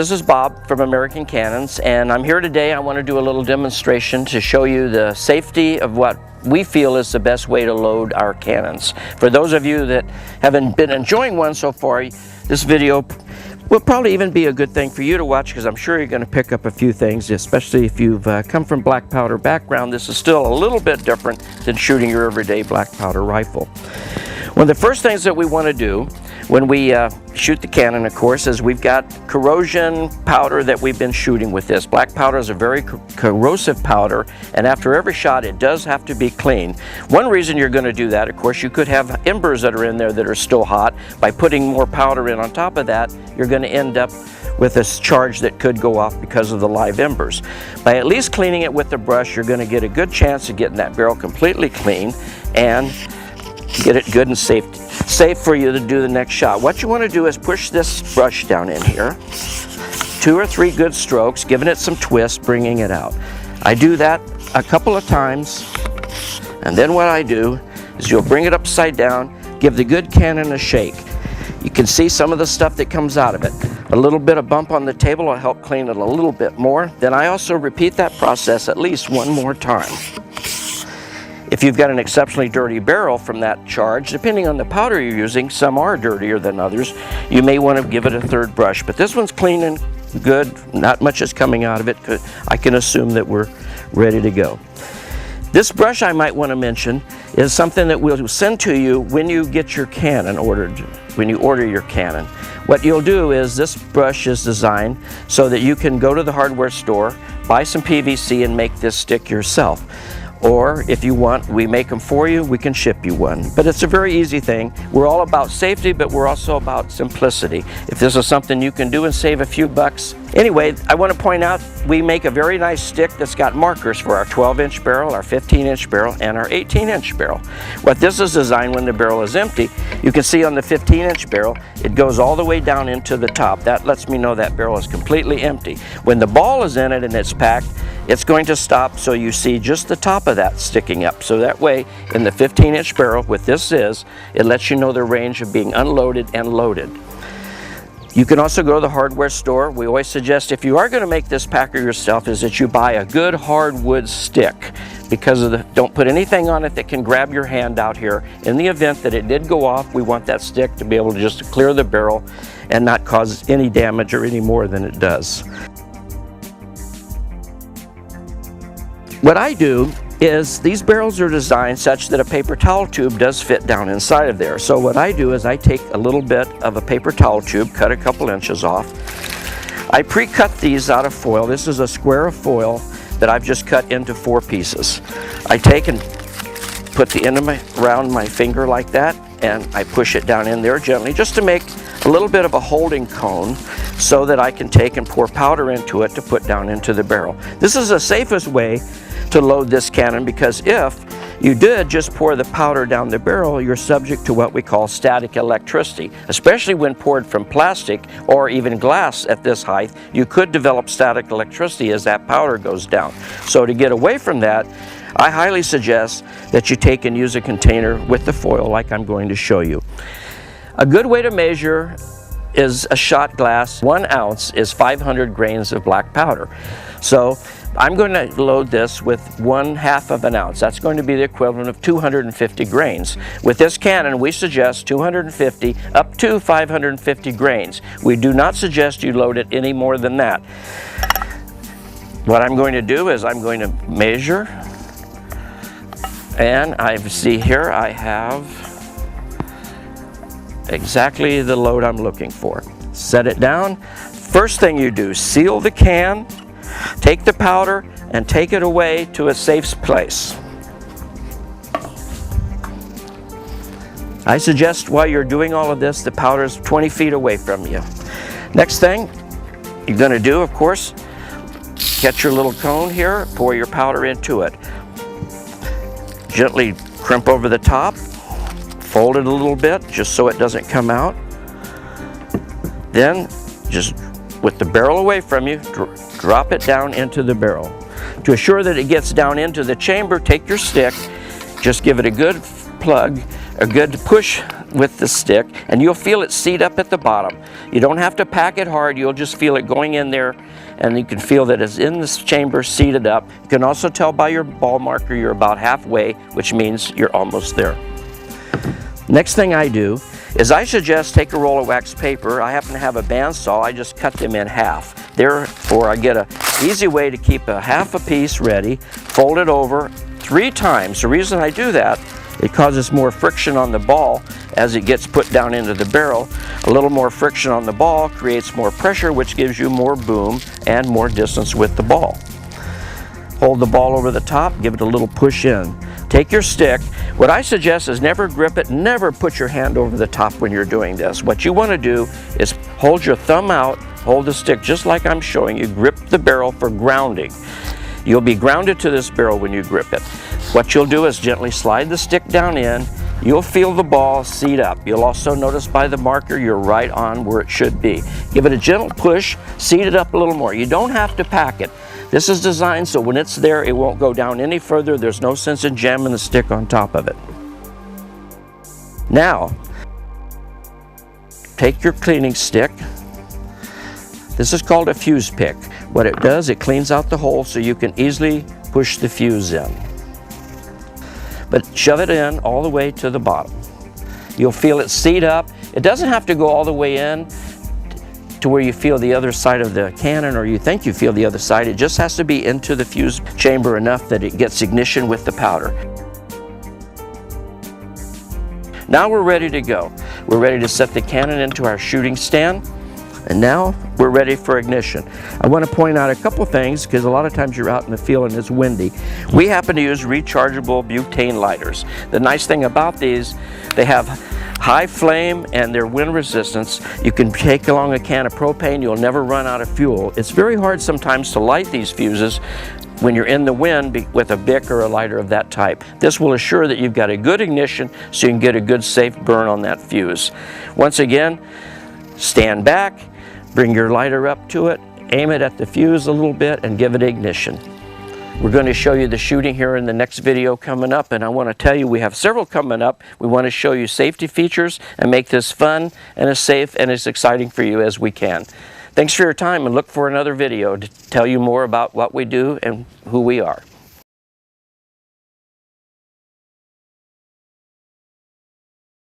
this is Bob from American Cannons, and I'm here today. I want to do a little demonstration to show you the safety of what we feel is the best way to load our cannons. For those of you that haven't been enjoying one so far, this video will probably even be a good thing for you to watch, because I'm sure you're going to pick up a few things, especially if you've come from black powder background. This is still a little bit different than shooting your everyday black powder rifle. One of the first things that we want to do when we shoot the cannon, of course, is we've got corrosion powder that we've been shooting with this. Black powder is a very corrosive powder, and after every shot it does have to be clean. One reason you're going to do that, of course, you could have embers that are in there that are still hot. By putting more powder in on top of that, you're going to end up with this charge that could go off because of the live embers. By at least cleaning it with the brush, you're going to get a good chance of getting that barrel completely clean and get it good and safe for you to do the next shot. What you want to do is push this brush down in here, 2 or 3 good strokes, giving it some twist, bringing it out. I do that a couple of times, and then what I do is you'll bring it upside down, give the good cannon a shake. You can see some of the stuff that comes out of it. A little bit of bump on the table will help clean it a little bit more. Then I also repeat that process at least one more time. If you've got an exceptionally dirty barrel from that charge, depending on the powder you're using, some are dirtier than others, you may want to give it a 3rd brush. But this one's clean and good, not much is coming out of it. I can assume that we're ready to go. This brush, I might want to mention, is something that we'll send to you when you get your cannon ordered, when you order your cannon. What you'll do is, this brush is designed so that you can go to the hardware store, buy some PVC and make this stick yourself. Or if you want, we make them for you, we can ship you one. But it's a very easy thing. We're all about safety, but we're also about simplicity. If this is something you can do and save a few bucks. Anyway, I want to point out, we make a very nice stick that's got markers for our 12-inch barrel, our 15-inch barrel, and our 18-inch barrel. What this is designed when the barrel is empty, you can see on the 15-inch barrel, it goes all the way down into the top. That lets me know that barrel is completely empty. When the ball is in it and it's packed, it's going to stop so you see just the top of that sticking up. So that way, in the 15-inch barrel, what this is, it lets you know the range of being unloaded and loaded. You can also go to the hardware store. We always suggest, if you are going to make this packer yourself, is that you buy a good hardwood stick, because of don't put anything on it that can grab your hand out here. In the event that it did go off, we want that stick to be able to just clear the barrel and not cause any damage or any more than it does. What I do is, these barrels are designed such that a paper towel tube does fit down inside of there. So what I do is I take a little bit of a paper towel tube, cut a couple inches off. I pre-cut these out of foil. This is a square of foil that I've just cut into 4 pieces. I take and put the end of around my finger like that, and I push it down in there gently, just to make a little bit of a holding cone so that I can take and pour powder into it to put down into the barrel. This is the safest way to load this cannon, because if you did just pour the powder down the barrel, you're subject to what we call static electricity. Especially when poured from plastic or even glass at this height, you could develop static electricity as that powder goes down. So to get away from that, I highly suggest that you take and use a container with the foil like I'm going to show you. A good way to measure is a shot glass. 1 ounce is 500 grains of black powder. So I'm going to load this with 1/2 of an ounce. That's going to be the equivalent of 250 grains. With this cannon, we suggest 250 up to 550 grains. We do not suggest you load it any more than that. What I'm going to do is I'm going to measure, and I see here I have exactly the load I'm looking for. Set it down. First thing you do, seal the can, take the powder, and take it away to a safe place. I suggest while you're doing all of this, the powder is 20 feet away from you. Next thing you're going to do, of course, get your little cone here, pour your powder into it. Gently crimp over the top, fold it a little bit just so it doesn't come out. Then, just with the barrel away from you, drop it down into the barrel. To assure that it gets down into the chamber, take your stick, just give it a good plug a good push with the stick, and you'll feel it seat up at the bottom. You don't have to pack it hard, you'll just feel it going in there, and you can feel that it's in this chamber seated up. You can also tell by your ball marker you're about halfway, which means you're almost there. Next thing I do is I suggest take a roll of wax paper. I happen to have a bandsaw, I just cut them in half. Therefore I get an easy way to keep a half a piece ready, fold it over 3 times. The reason I do that, it causes more friction on the ball as it gets put down into the barrel. A little more friction on the ball creates more pressure, which gives you more boom and more distance with the ball. Hold the ball over the top, give it a little push in. Take your stick. What I suggest is never grip it, never put your hand over the top when you're doing this. What you want to do is hold your thumb out, hold the stick just like I'm showing you, grip the barrel for grounding. You'll be grounded to this barrel when you grip it. What you'll do is gently slide the stick down in. You'll feel the ball seat up. You'll also notice by the marker you're right on where it should be. Give it a gentle push, seat it up a little more. You don't have to pack it. This is designed so when it's there, it won't go down any further. There's no sense in jamming the stick on top of it. Now, take your cleaning stick. This is called a fuse pick. What it does, it cleans out the hole so you can easily push the fuse in. But shove it in all the way to the bottom. You'll feel it seat up. It doesn't have to go all the way in to where you feel the other side of the cannon, or you think you feel the other side. It just has to be into the fuse chamber enough that it gets ignition with the powder. Now we're ready to go. We're ready to set the cannon into our shooting stand, and now we're ready for ignition. I want to point out a couple things because a lot of times you're out in the field and it's windy. We happen to use rechargeable butane lighters. The nice thing about these, they have high flame and they're wind resistance. You can take along a can of propane, you'll never run out of fuel. It's very hard sometimes to light these fuses when you're in the wind with a Bic or a lighter of that type. This will assure that you've got a good ignition so you can get a good safe burn on that fuse. Once again, stand back, bring your lighter up to it, aim it at the fuse a little bit and give it ignition. We're going to show you the shooting here in the next video coming up, and I want to tell you we have several coming up. We want to show you safety features and make this fun and as safe and as exciting for you as we can. Thanks for your time, and look for another video to tell you more about what we do and who we are.